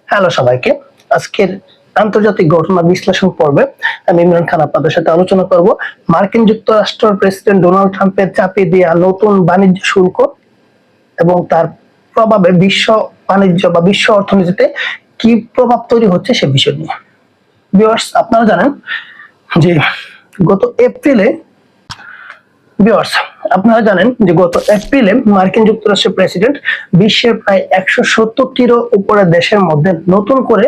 Hello সবাইকে। আজকের আন্তর্জাতিক ঘটনা বিশ্লেষণ পর্বে আমি ইমরান খান আপনাদের সাথে আলোচনা করব মার্কিন যুক্তরাষ্ট্রের প্রেসিডেন্ট ডোনাল্ড ট্রাম্পের চাপিয়ে দেওয়া নতুন বাণিজ্য শুল্ক এবং তার প্রভাবে বিশ্ব বাণিজ্য বা বিশ্ব অর্থনীতিতে কি প্রভাব তৈরি হচ্ছে সে বিষয় নিয়ে। ভিউয়ার্স, আপনারা জানেন যে গত এপ্রিলে গত এপ্রিলে মার্কিন যুক্তরাষ্ট্রের প্রেসিডেন্ট বিশ্বের প্রায় 170টিরও উপরে দেশের মধ্যে নতুন করে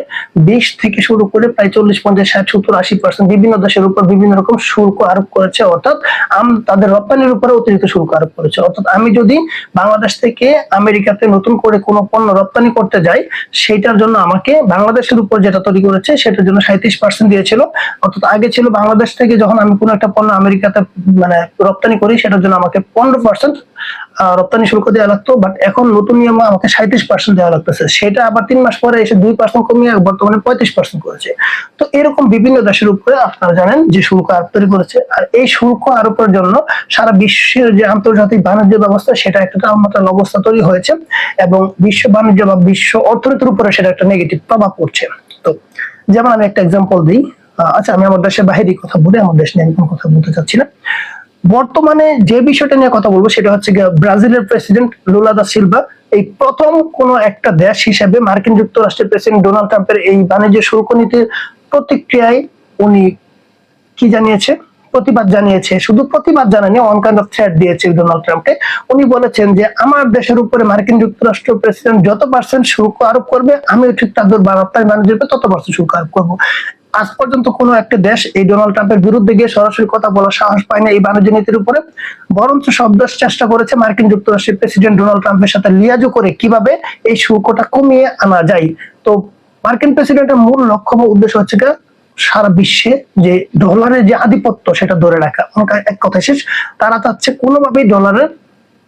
20 থেকে শুরু করে প্রায় 40, 50, 60, 70, 80% বিভিন্ন দেশের উপর বিভিন্ন রকম শুল্ক আরোপ করেছে। অর্থাৎ তাদের রপ্তানির উপরে অতিরিক্ত শুল্ক আরোপ করেছে। অর্থাৎ আমি যদি বাংলাদেশ থেকে আমেরিকাতে নতুন করে কোনো পণ্য রপ্তানি করতে যাই, সেটার জন্য আমাকে বাংলাদেশের উপর যেটা তৈরি করেছে সেটার জন্য 37% দিয়েছিল। অর্থাৎ আগে ছিল বাংলাদেশ থেকে যখন আমি কোনো একটা পণ্য আমেরিকাতে রপ্তানি করি, সেটার জন্য আমাকে 15% রপ্তানি শুল্ক দেওয়া লাগতো, বাট এখন নতুন নিয়মে আমাকে 37% দেওয়া লাগতেছে। সেটা আবার 3 মাস পরে এসে 2% কমিয়ে বর্তমানে 35% করেছে। তো এরকম বিভিন্ন দেশের উপরে আপনারা জানেন যে শুল্ক আরোপ তৈরি করেছে। আর এই শুল্ক আরোপের জন্য সারা বিশ্বের যে আন্তর্জাতিক বাণিজ্য ব্যবস্থা সেটা একটা টালমাটাল অবস্থা তৈরি হয়েছে এবং বিশ্ব বাণিজ্য বা বিশ্ব অর্থনীতির উপরে সেটা একটা নেগেটিভ প্রভাব পড়ছে। তো যেমন আমি একটা এক্সাম্পল দিই। আচ্ছা, আমি আমার দেশের বাইরে কথা বলি, আমার দেশ নিয়ে কোনো কথা বলতে চাচ্ছি না। বর্তমানে যে বিষয়টা নিয়ে কথা বলবো সেটা হচ্ছে ব্রাজিলের প্রেসিডেন্ট লুলা দা সিলভা এই প্রথম কোন একটা দেশ হিসেবে মার্কিন যুক্তরাষ্ট্রের প্রেসিডেন্ট ডোনাল্ড ট্রাম্পের এই বাণিজ্য শুল্ক নীতির প্রতিক্রিয়ায় উনি কি জানিয়েছে? প্রতিবাদ জানিয়েছে। শুধু প্রতিবাদ জানায়নি, অন কাইন্ড অফ থ্রেট দিয়েছে ডোনাল্ড ট্রাম্পকে। উনি বলেছেন যে আমার দেশের উপরে মার্কিন যুক্তরাষ্ট্র প্রেসিডেন্ট যত পার্সেন্ট শুল্ক আরোপ করবে, আমিও ঠিক তাদের রপ্তানি বাণিজ্যের তত পার্সেন্ট শুল্ক আরোপ করবো। আজ পর্যন্ত কোনো একটা দেশ এই ডোনাল্ড ট্রাম্পের বিরুদ্ধে গিয়ে সরাসরি কথা বলার সাহস পায় না এই বাণিজ্য নীতির উপরে। বরঞ্চ সব দেশ চেষ্টা করেছে মার্কিন যুক্তরাষ্ট্রের প্রেসিডেন্ট ডোনাল্ড ট্রাম্পের সাথে লিয়াজো করে কিভাবে এই শুল্কটা কমিয়ে আনা যায়। তো মার্কিন প্রেসিডেন্টের মূল লক্ষ্য বা উদ্দেশ্য হচ্ছে সারা বিশ্বে যে ডলারের যে আধিপত্য সেটা ধরে রাখা। এক কথা শেষ, তারা চাচ্ছে কোনোভাবেই ডলারের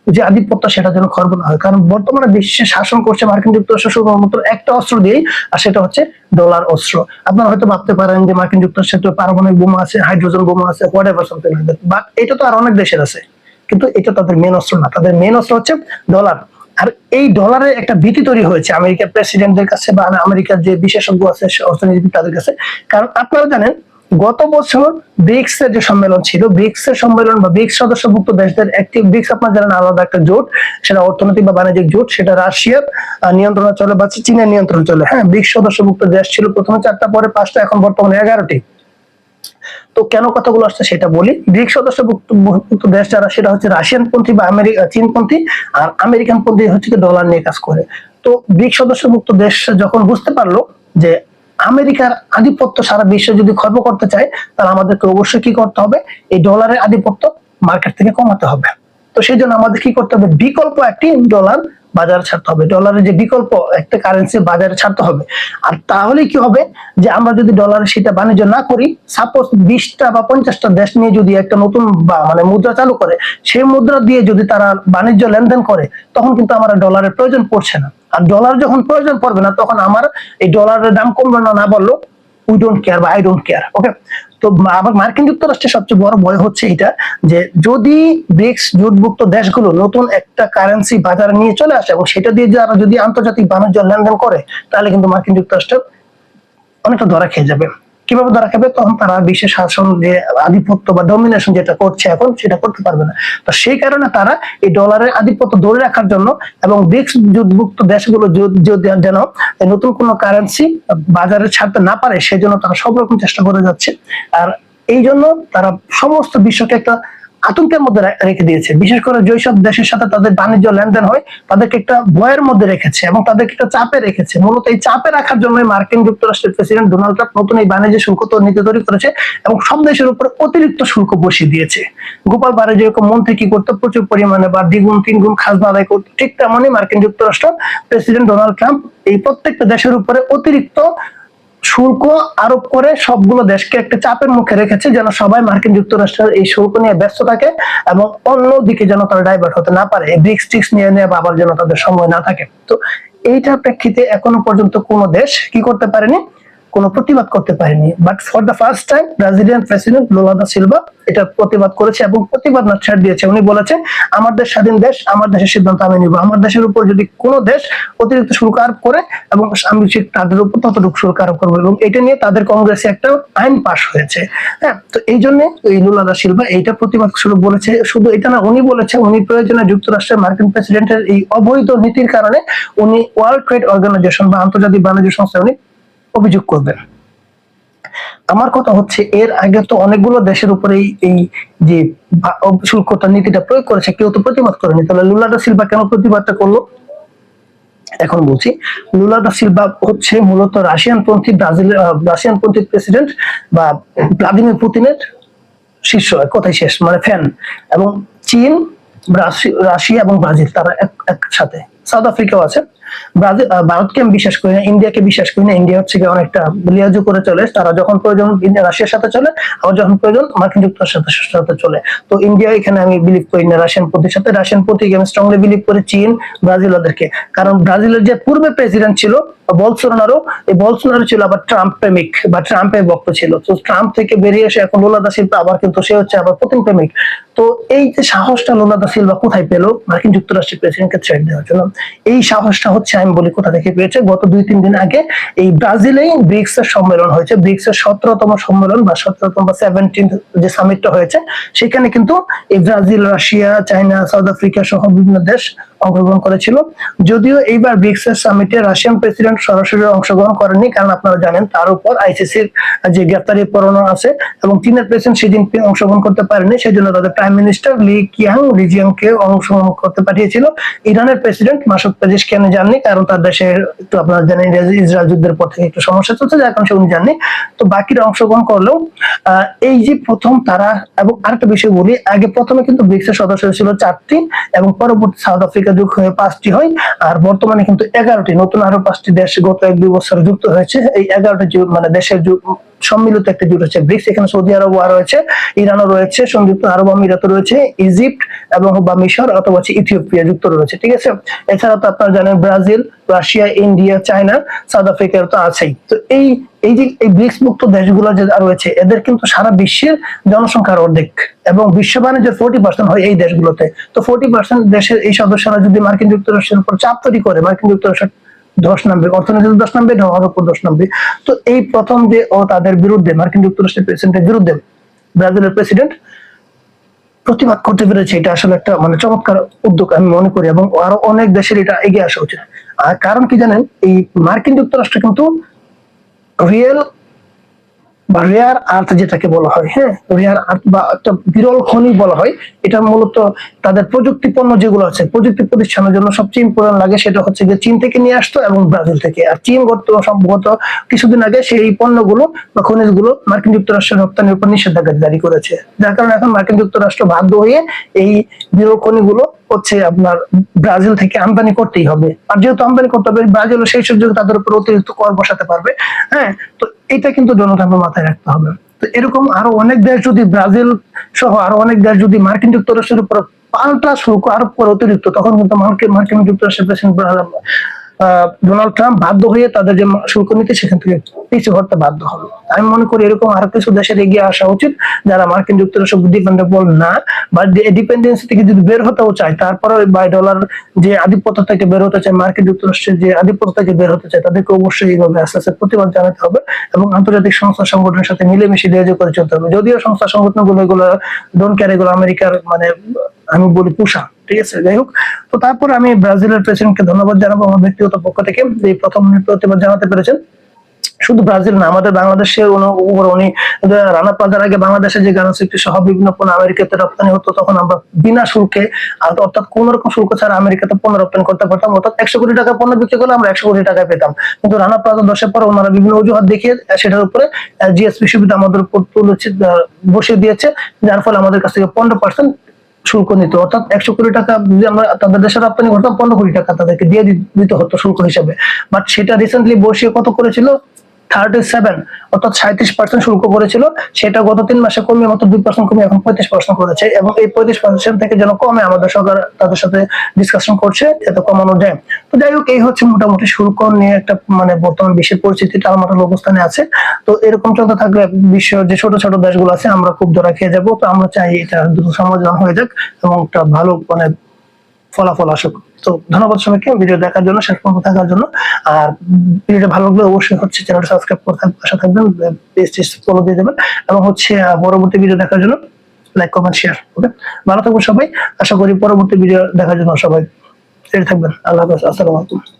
যে আধিপত্য সেটা যেন খর্ব না হয়। কারণ বর্তমানে বিশ্বে শাসন করছে মার্কিন যুক্তরাষ্ট্র শুধুমাত্র একটা অস্ত্র দিয়েই, আর সেটা হচ্ছে ডলার অস্ত্র। আপনারা হয়তো ভাবতে পারেন যে মার্কিন যুক্তরাষ্ট্রের পারমাণবিক বোমা আছে, হাইড্রোজেন বোমা আছে, whatever something like that, but এটা তো আর অনেক দেশের আছে, কিন্তু এটা তাদের মেন অস্ত্র না। তাদের মেন অস্ত্র হচ্ছে ডলার। আর এই ডলারের একটা ভীতি তৈরি হয়েছে আমেরিকার প্রেসিডেন্টদের কাছে বা আমেরিকার যে বিশেষজ্ঞ আছে অর্থনীতিবিদ তাদের কাছে। কারণ আপনারা জানেন গত বছর ব্রিক্স এর যে সম্মেলন ছিল, ব্রিক্স এর সম্মেলন বা ব্রিক্স সদস্যভুক্ত দেশদের একটি, ব্রিক্স আপনারা জানেন আলাদা একটা জোট, সেটা অর্থনৈতিক বা বাণিজ্যিক জোট, সেটা রাশিয়ার নিয়ন্ত্রণে চলে বা চীনের নিয়ন্ত্রণে চলে। হ্যাঁ, ব্রিক্স সদস্যভুক্ত দেশ ছিল প্রথমে 4টা, পরে 5টা, এখন বর্তমানে 11টি। তো কেন কথাগুলো আসছে সেটা বলি। ব্রিক্স সদস্যভুক্ত দেশ যারা, সেটা হচ্ছে রাশিয়ান পন্থী বা চীন পন্থী, আর আমেরিকান পন্থী হচ্ছে ডলার নিয়ে কাজ করে। তো ব্রিক্স সদস্যভুক্ত দেশ যখন বুঝতে পারলো যে আমেরিকার আধিপত্য সারা বিশ্বে যদি খর্ব করতে চায়, তাহলে আমাদেরকে অবশ্যই কি করতে হবে, এই ডলারের আধিপত্য মার্কেট থেকে কমাতে হবে। তো সেই জন্য আমাদের কি করতে হবে, বিকল্প একটি ডলার বাজারে ছাড়তে হবে। ডলারের যে বিকল্প একটা কারেন্সি বাজারে ছাড়তে হবে। আর তাহলে কি হবে যে আমরা যদি ডলারে সেটা বাণিজ্য না করি, সাপোজ 20টা বা 50টা দেশ নিয়ে যদি একটা নতুন মুদ্রা চালু করে, সেই মুদ্রা দিয়ে যদি তারা বাণিজ্য লেনদেন করে, তখন কিন্তু আমার ডলারের প্রয়োজন পড়ছে না। আর ডলার যখন প্রয়োজন পড়বে না, তখন আমার এই ডলারের দাম কমবে না বললো উই ডোন্ট কেয়ার বা আই ডোন্ট কেয়ার। ওকে, তো আবার মার্কিন যুক্তরাষ্ট্রের সবচেয়ে বড় ভয় হচ্ছে এটা যে যদি ব্রিক্স জোটভুক্ত দেশগুলো নতুন একটা কারেন্সি বাজারে নিয়ে চলে আসে এবং সেটা দিয়ে যারা যদি আন্তর্জাতিক বাণিজ্য লেনদেন করে, তাহলে কিন্তু মার্কিন যুক্তরাষ্ট্র অনেকটা ধরা খেয়ে যাবে। কিভাবে ধরা খাবে? তখন তারা বিশ্বের শাসন যে আধিপত্য বা ডমিনেশন যেটা করছে এখন, সেটা করতে পারবে না। তো সেই কারণে তারা এই ডলারের আধিপত্য ধরে রাখার জন্য এবং ব্রিক্স জোটভুক্ত দেশগুলো যেন নতুন কোনো কারেন্সি বাজারে ছাড়তে না পারে, সেজন্য তারা সব রকম চেষ্টা করে যাচ্ছে। আর এই জন্য তারা সমস্ত বিশ্বকে একটা আতঙ্কের মধ্যে রেখে দিয়েছে। বিশেষ করে যেসব দেশের সাথে তাদের বাণিজ্য লেনদেন হয়, তাদেরকে একটা ভয়ের মধ্যে রেখেছে এবং তাদেরকে একটা চাপে রেখেছে। মূলত এই চাপে রাখার জন্য মার্কিন যুক্তরাষ্ট্রের প্রেসিডেন্ট ডোনাল্ড ট্রাম্প নতুন এই বাণিজ্য শুল্ক নীতি তৈরি করেছে এবং সব দেশের উপর অতিরিক্ত শুল্ক বসিয়ে দিয়েছে। গোপাল বাড়ি যেরকম মন্ত্রী কি করতে প্রচুর পরিমাণে বা দ্বিগুণ তিনগুণ খাজনা আদায় করতো, ঠিক তেমনই মার্কিন যুক্তরাষ্ট্র প্রেসিডেন্ট ডোনাল্ড ট্রাম্প এই প্রত্যেকটা দেশের উপরে অতিরিক্ত শুল্ক আরোপ করে সবগুলো দেশকে একটা চাপের মুখে রেখেছে, যেন সবাই মার্কিন যুক্তরাষ্ট্রের এই শুল্ক নিয়ে ব্যস্ত থাকে এবং অন্যদিকে যেন তারা ডাইভার্ট হতে না পারে, ব্রিক্স টিক্স নিয়ে আবার যেন তাদের সময় না থাকে। তো এইটার প্রেক্ষিতে এখনো পর্যন্ত কোনো দেশ কি করতে পারেনি, কোনো প্রতিবাদ করতে পারেনি। But for the first time Brazilian president Lula da Silva এটা প্রতিবাদ করেছে এবং প্রতিবাদ না ছাড় দিয়েছে। উনি বলেছে আমার দেশ স্বাধীন দেশ, আমার দেশের সিদ্ধান্ত আমি নিব। আমার দেশের উপর যদি কোনো দেশ অতিরিক্ত শুল্ক আরোপ করে এবং আমি ঠিক তাদের উপর ততটুকু শুল্ক আরোপ করবো, এবং এটা নিয়ে তাদের কংগ্রেসে একটা আইন পাশ হয়েছে। হ্যাঁ, তো এই জন্য এই লুলা দা সিলভা এইটা প্রতিবাদ শুরু বলেছে। শুধু এটা না, উনি বলেছে উনি প্রয়োজনে যুক্তরাষ্ট্রের মার্কিন প্রেসিডেন্টের এই অবৈধ নীতির কারণে উনি ওয়ার্ল্ড ট্রেড অর্গানাইজেশন বা আন্তর্জাতিক বাণিজ্য সংস্থায় উনি অভিযোগ করবেন। আমার কথা হচ্ছে এর আগে তো অনেকগুলো দেশের উপরে এই যে শুল্কটা নীতিটা প্রয়োগ করেছে, কেউ তো প্রতিবাদ করেনি। তাহলে লুলা দা সিলভা কেন প্রতিবাদটা করলো? এখন বলছি। লুলা দা সিলভা হচ্ছে মূলত রাশিয়ানপন্থী প্রেসিডেন্ট বা ভ্লাদিমির পুতিনের শিষ্য, কথাই শেষ, মানে ফ্যান। এবং চীন, রাশিয়া এবং ব্রাজিল তারা একসাথে, সাউথ আফ্রিকাও আছে। ভারতকে আমি বিশ্বাস করি না, ইন্ডিয়াকে বিশ্বাস করি না। ইন্ডিয়া হচ্ছে অনেকটা লিয়াজু করে চলে, তারা যখন প্রয়োজন রাশিয়ার সাথে চলে, আবার যখন প্রয়োজন মার্কিন যুক্তরাষ্ট্রের সাথে চলে। তো ইন্ডিয়া এখানে আমি বিলিভ করি না রাশিয়ান পন্থীর সাথে। রাশিয়ান পন্থীকে আমি স্ট্রংলি বিলিভ করি চীন, ব্রাজিল ওদেরকে। কারণ ব্রাজিলের যে পূর্বে প্রেসিডেন্ট ছিল বলসোনারো, এই বলসোনারো ছিল আবার ট্রাম্প প্রেমিক বা ট্রাম্পের ভক্ত ছিল। তো ট্রাম্প থেকে বেরিয়ে এসে এখন লুলা দা সিলভা আবার কিন্তু সে হচ্ছে আবার পুতিন প্রেমিক। তো এই যে সাহসটা লুলা দা সিলভা কোথায় পেলো মার্কিন যুক্তরাষ্ট্রের প্রেসিডেন্টকে থ্রেট দেওয়ার জন্য? এই সাহসটা হচ্ছে আমি বলি কোথা থেকে পেয়েছে। গত 2-3 দিন আগে এই ব্রাজিলেই ব্রিক্স এর সম্মেলন হয়েছে, ব্রিক্স এর 17তম সম্মেলন বা 17তম বা 17th যে সামিটটা হয়েছে, সেখানে কিন্তু এই Brazil, Russia, China, south Africa সহ বিভিন্ন দেশ অংশগ্রহণ করেছিল। যদিও এইবার ব্রিক্স এর সামিটে রাশিয়ান প্রেসিডেন্ট সরাসরি অংশগ্রহন করেননি, কারণ আপনারা জানেন তার উপর আইসিসির যে গ্রেফতারি পরোয়ানা আছে, এবং চীনের প্রেসিডেন্ট শি জিনপিং অংশগ্রহণ করতে পারেনি। সেই জন্য তাদের প্রাইম মিনিস্টার লি রিজিয়াংকে অংশগ্রহণ করতে পাঠিয়েছিল। ইরানের প্রেসিডেন্ট মাসুদ পেজেশকিয়ান যাননি, কারণ তার দেশের একটু আপনারা জানেন ইসরায়েল যুদ্ধের পর থেকে একটু সমস্যা চলছে, যার কারণে উনি যাননি। তো বাকিরা অংশগ্রহণ করলেও এই যে প্রথম তারা, এবং আরেকটা বিষয় বলি, আগে প্রথমে কিন্তু ব্রিক্স এর সদস্য ছিল 4টি এবং পরবর্তী সাউথ আফ্রিকা যোগ হয়ে 5টি হয়, আর বর্তমানে কিন্তু 11টি, নতুন আরো 5টি দেশ গত 1-2 বছর যুক্ত হয়েছে। এই 11টি মানে দেশের সম্মিলিত একটা জোট হচ্ছে ব্রিক্স। এখানে সৌদি আরব রয়েছে, ইরানও রয়েছে, সংযুক্ত আরব আমিরাত রয়েছে, ইজিপ্ট এবং বা মিশর অথবা ইথিওপিয়া যুক্ত রয়েছে, ঠিক আছে। এছাড়া তো আপনারা জানেন Brazil, Russia, India, China, south আফ্রিকার তো আছেই। তো এই যে এই ব্রিক্স মুক্ত দেশগুলো যে রয়েছে, এদের কিন্তু সারা বিশ্বের জনসংখ্যার অর্ধেক, এবং বিশ্ব বাণিজ্যের 40% হয় এই দেশগুলোতে। তো 40% দেশের এই সদস্যরা যদি মার্কিন যুক্তরাষ্ট্রের উপর চাপ তৈরি করে, মার্কিন যুক্তরাষ্ট্র 10 নামবে, অর্থনীতি 10 নামবে, ঢাকার উপর 10 নামবে। তো এই প্রথম যে তাদের বিরুদ্ধে, মার্কিন যুক্তরাষ্ট্রের প্রেসিডেন্টের বিরুদ্ধে ব্রাজিলের প্রেসিডেন্ট প্রতিবাদ করতে পেরেছে, এটা আসলে একটা মানে চমৎকার উদ্যোগ আমি মনে করি, এবং আরো অনেক দেশের এটা এগিয়ে আসা উচিত। আর কারণ কি জানেন, এই মার্কিন যুক্তরাষ্ট্র কিন্তু রিয়েল বা রেয়ার আর্থ যেটাকে বলা হয়, হ্যাঁ, রেয়ার আর্থ বা একটা বিরল খনি বলা হয়, এটা মূলত তাদের প্রযুক্তি পণ্য যেগুলো আছে, প্রযুক্তি প্রতিষ্ঠানের জন্য সবচেয়ে ইম্পর্টেন্ট লাগে, সেটা হচ্ছে যে চীন থেকে নিয়ে আসতো এবং ব্রাজিল থেকে। আর চীন সম্ভবত কিছুদিন আগে সেই পণ্যগুলো বা খনিজগুলো মার্কিন যুক্তরাষ্ট্রের রপ্তানির উপর নিষেধাজ্ঞা জারি করেছে, যার কারণে এখন মার্কিন যুক্তরাষ্ট্র বাধ্য হয়ে এই বিরল খনিগুলো হচ্ছে আপনার ব্রাজিল থেকে আমদানি করতেই হবে। আর যেহেতু আমদানি করতে হবে, ব্রাজিলও সেই সুযোগে তাদের উপর অতিরিক্ত কর বসাতে পারবে। হ্যাঁ, তো এটা কিন্তু ডোনাল্ড ট্রাম্পের মাথায় রাখতে হবে। তো এরকম আরো অনেক দেশ যদি, ব্রাজিল সহ আরো অনেক দেশ যদি মার্কিন যুক্তরাষ্ট্রের উপর পাল্টা শুল্ক আরোপ করে অতিরিক্ত, তখন কিন্তু মার্কিন যুক্তরাষ্ট্রের প্রেসিডেন্ট ডোনাল্ড ট্রাম্প বাধ্য হয়ে তাদের যে শুল্ক নীতি সেখান থেকে পিছু হতে বাধ্য হবে। আমি মনে করি এরকম আরো কিছু দেশের এগিয়ে আসা উচিত, যারা মার্কিন যুক্তরাষ্ট্র ডিপেন্ডেবল না, বা ডিপেন্ডেন্সি থেকে যদি বের হতেও চায়, তারপরে বাই ডলার যে আধিপত্য থেকে বের হতে চায়, মার্কিন যুক্তরাষ্ট্রের যে আধিপত্য থেকে বের হতে চায়, তাদেরকে অবশ্যই এইভাবে আস্তে আস্তে প্রতিবাদ জানাতে হবে এবং আন্তর্জাতিক সংস্থা সংগঠনের সাথে মিলেমিশে লিয়াজু করে চলতে হবে। যদিও সংস্থা সংগঠনগুলো এগুলো ডোন্ট কেয়ার, এগুলো আমেরিকার মানে আমি বলি পোষা, ঠিক আছে। যাই হোক, তো তারপর আমি ব্রাজিলের প্রেসিডেন্টকে ধন্যবাদ জানাবো আমার ব্যক্তিগত পক্ষ থেকে, এই প্রথম প্রতিবাদ জানাতে পেরেছেন। শুধু ব্রাজিল না, আমাদের বাংলাদেশের উনি রানা প্লাজার আগে বাংলাদেশে যে গার্মেন্টস সেক্টর সহ বিভিন্ন পণ্য আমেরিকাতে রপ্তানি হতো, তখন আমরা বিনা শুল্কে, অর্থাৎ কোন রকম শুল্ক ছাড়া আমেরিকাতে পণ্য রপ্তানি করতে পারতাম। অর্থাৎ 100 কোটি টাকা পণ্য বিক্রি করলে আমরা 100 কোটি টাকা পেতাম। কিন্তু রানা প্লাজা দশের পর ওনারা বিভিন্ন অজুহাত দেখিয়ে সেটার উপরে জিএসপি সুবিধা আমাদের উপর বসিয়ে দিয়েছে, যার ফলে আমাদের কাছ থেকে 15% শুল্ক নিত। অর্থাৎ 100 কোটি টাকা যদি আমরা তাদের দেশে রপ্তানি করতাম, 15 কোটি টাকা তাদেরকে দিয়ে দিতে হতো শুল্ক হিসেবে। বাট সেটা রিসেন্টলি বসিয়ে কত করেছিল, 37 অর্থাৎ 37% শুল্ক করেছিল, সেটা গত 3 মাসে কমিয়ে মাত্র 2% কমিয়ে এখন 35% করেছে, এবং এই 35% থেকে যেন কমে আমাদের সরকার তাদের সাথে ডিসকাশন করছে যাতে কমানো যায়। তো যাই হোক, এই হচ্ছে মোটামুটি শুল্ক নিয়ে একটা মানে বর্তমান বিশ্বের পরিস্থিতিটা আমাদের অবস্থানে আছে। তো এরকম চলতে থাকলে বিশ্বের যে ছোট ছোট দেশগুলো আছে আমরা খুব ধরা খেয়ে যাবো। তো আমরা চাই এটা দ্রুত সমাধান হয়ে যাক এবং একটা ভালো মানে ফলাফল আসুক। তো ধন্যবাদ সবাইকে ভিডিও দেখার জন্য, শেষ পর্যন্ত থাকার জন্য। আর ভিডিওটা ভালো লাগলে অবশ্যই হচ্ছে চ্যানেলটা সাবস্ক্রাইব করে পাশে থাকবেন, পেজটি ফলো দিয়ে দেবেন, এবং হচ্ছে পরবর্তী ভিডিও দেখার জন্য লাইক কমেন্ট শেয়ার। ওকে, ভালো থাকবেন সবাই। আশা করি পরবর্তী ভিডিও দেখার জন্য সবাই রেডি থাকবেন। আল্লাহ হাফেজ, আসসালামু আলাইকুম।